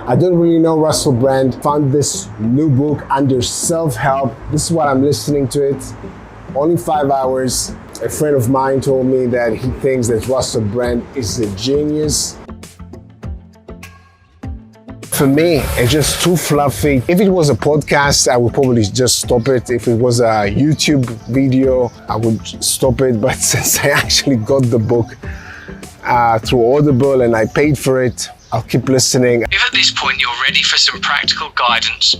I don't really know Russell Brand. Found this new book under self-help. This is what I'm listening to it. Only 5 hours. A friend of mine told me that he thinks that Russell Brand is a genius. For me, it's just too fluffy. If it was a podcast, I would probably just stop it. If it was a YouTube video, I would stop it. But since I actually got the book through Audible and I paid for it, I'll keep listening. If at this point you're ready for some practical guidance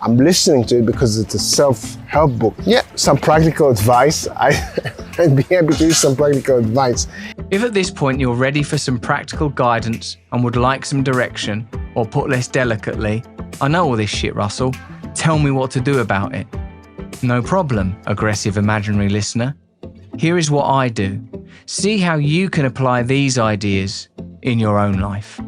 I'm listening to it because it's a self-help book. Yeah, some practical advice. I'd be happy to use some practical advice. If at this point you're ready for some practical guidance and would like some direction, or put less delicately, I know all this shit, Russell. Tell me what to do about it. No problem, aggressive imaginary listener. Here is what I do. See how you can apply these ideas in your own life.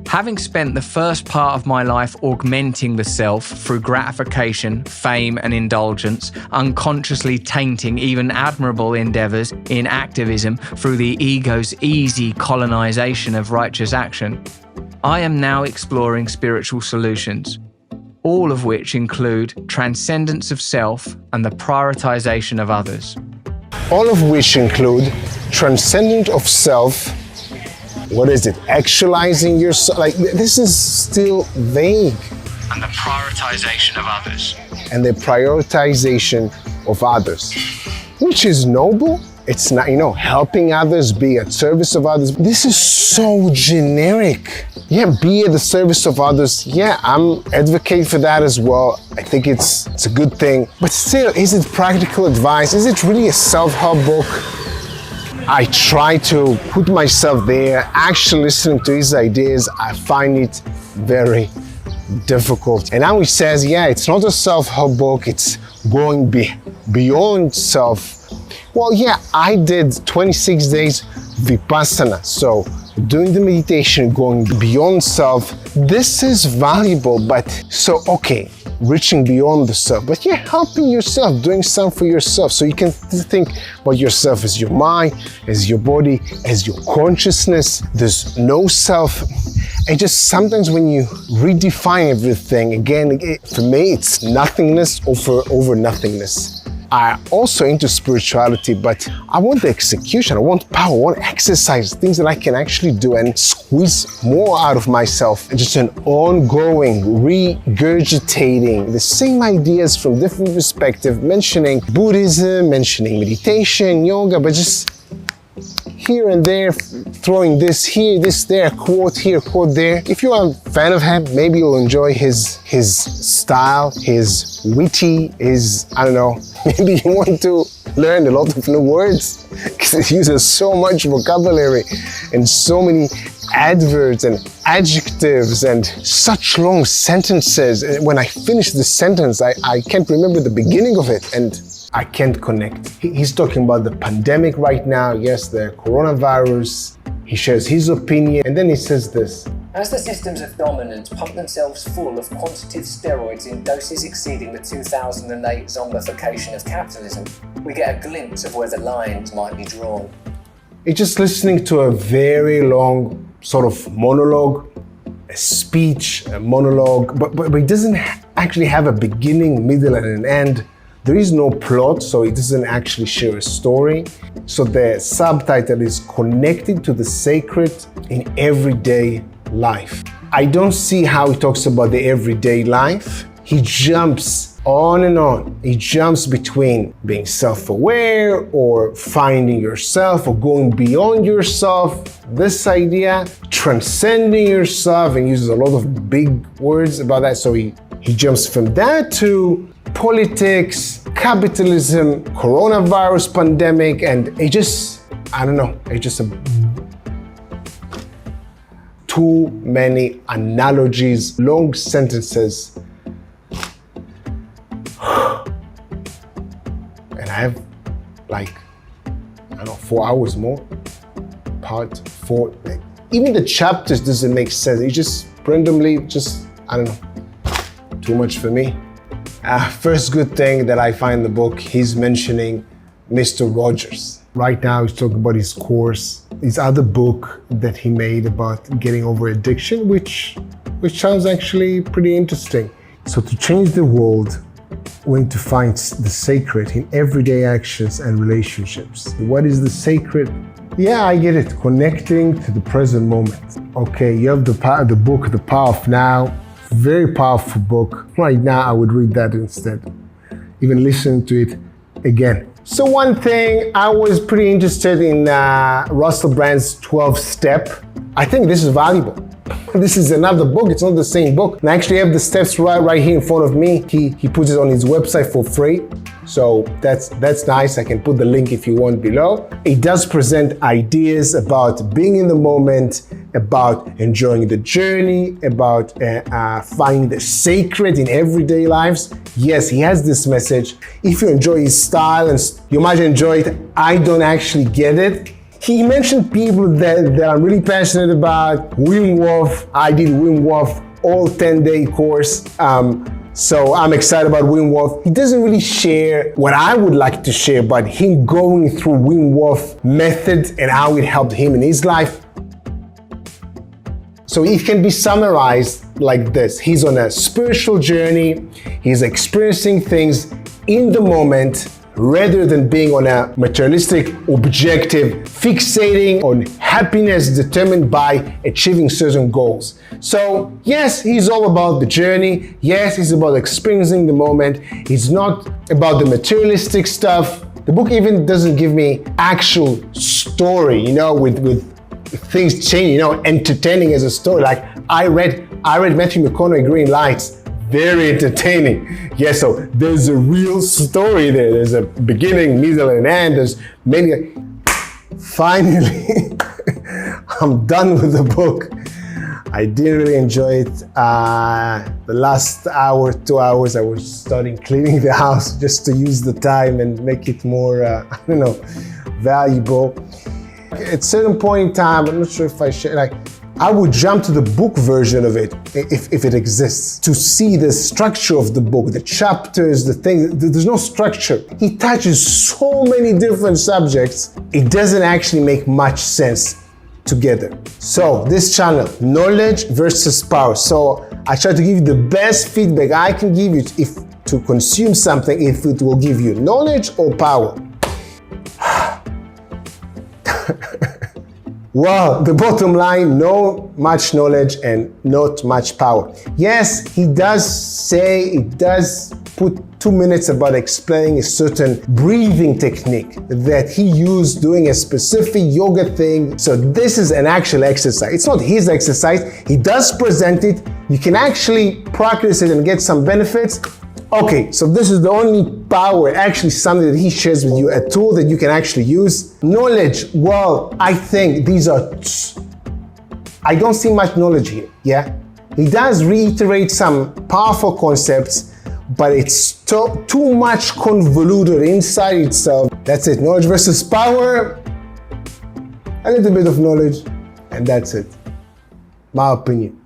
Having spent the first part of my life augmenting the self through gratification, fame and indulgence, unconsciously tainting even admirable endeavours in activism through the ego's easy colonisation of righteous action, I am now exploring spiritual solutions, all of which include transcendence of self and the prioritisation of others. All of which include transcendence of self. What is it? Actualizing yourself? Like, this is still vague. And the prioritisation of others. And the prioritization of others, which is noble. It's not, helping others, be at service of others. This is so generic. Yeah, be at the service of others. Yeah, I'm advocating for that as well. I think it's a good thing. But still, is it practical advice? Is it really a self-help book? I try to put myself there, actually listening to his ideas. I find it very difficult. And now he says, yeah, it's not a self-help book. It's going beyond self. Well, yeah, I did 26 days Vipassana. So doing the meditation, going beyond self, this is valuable, but okay, reaching beyond the self, but yeah, helping yourself, doing something for yourself. So you can think about yourself as your mind, as your body, as your consciousness. There's no self. And just sometimes when you redefine everything, again, for me, it's nothingness over nothingness. I'm also into spirituality, but I want the execution, I want power, I want exercise, things that I can actually do and squeeze more out of myself. Just an ongoing regurgitating the same ideas from different perspectives, mentioning Buddhism, mentioning meditation, yoga, but just here and there, throwing this here, this there, quote here, quote there. If you're a fan of him, maybe you'll enjoy his style, his witty, maybe you want to learn a lot of new words because he uses so much vocabulary and so many adverbs and adjectives and such long sentences. And when I finish the sentence, I can't remember the beginning of it and I can't connect. He's talking about the pandemic right now, yes, the coronavirus. He shares his opinion, and then he says this. As the systems of dominance pump themselves full of quantitative steroids in doses exceeding the 2008 zombification of capitalism, we get a glimpse of where the lines might be drawn. It's just listening to a very long sort of monologue, a speech, a monologue, but it doesn't actually have a beginning, middle, and an end. There is no plot, so it doesn't actually share a story. So the subtitle is Connected to the Sacred in Everyday Life. I don't see how he talks about the everyday life. He jumps on and on. He jumps between being self-aware or finding yourself or going beyond yourself. This idea, transcending yourself, and uses a lot of big words about that. So he jumps from that to politics, capitalism, coronavirus pandemic, and too many analogies, long sentences. And I have 4 hours more. Part 4. Even the chapters doesn't make sense. It just randomly, too much for me. First good thing that I find in the book, he's mentioning Mr. Rogers. Right now he's talking about his course, his other book that he made about getting over addiction, which which sounds actually pretty interesting. So to change the world, we need to find the sacred in everyday actions and relationships. What is the sacred? Yeah, I get it. Connecting to the present moment. Okay, you have the book, The Power of Now. Very powerful book. Right now, I would read that instead. Even listen to it again. So one thing, I was pretty interested in Russell Brand's 12-step. I think this is valuable. This is another book, it's not the same book. And I actually have the steps right here in front of me. He puts it on his website for free. So that's nice. I can put the link if you want below. It does present ideas about being in the moment, about enjoying the journey, about finding the sacred in everyday lives. Yes, he has this message. If you enjoy his style and you might enjoy it, I don't actually get it. He mentioned people that I'm really passionate about. Wim Hof, I did Wim Hof all 10-day course. So I'm excited about Wim Hof. He doesn't really share what I would like to share about him going through Wim Hof method and how it helped him in his life. So it can be summarized like this. He's on a spiritual journey. He's experiencing things in the moment rather than being on a materialistic objective, fixating on happiness determined by achieving certain goals. So yes, he's all about the journey. Yes, he's about experiencing the moment. It's not about the materialistic stuff. The book even doesn't give me actual story, with things changing, entertaining as a story. Like I read Matthew McConaughey, Green Lights. Very entertaining. Yes, so there's a real story there. There's a beginning, middle, and end. There's many. Finally, I'm done with the book. I didn't really enjoy it. The last hour, 2 hours, I was starting cleaning the house just to use the time and make it more, valuable. At a certain point in time, I'm not sure if I should, I would jump to the book version of it, if it exists, to see the structure of the book, the chapters, the things. There's no structure. He touches so many different subjects, it doesn't actually make much sense together. So this channel, knowledge versus power. So I try to give you the best feedback I can give you to consume something, if it will give you knowledge or power. Well, the bottom line, not much knowledge and not much power. Yes, he does put 2 minutes about explaining a certain breathing technique that he used doing a specific yoga thing. So this is an actual exercise. It's not his exercise. He does present it. You can actually practice it and get some benefits. Okay, so this is the only power, actually something that he shares with you, a tool that you can actually use. Knowledge, well, I think I don't see much knowledge here, yeah? He does reiterate some powerful concepts, but it's too much convoluted inside itself. That's it, knowledge versus power, a little bit of knowledge, and that's it. My opinion.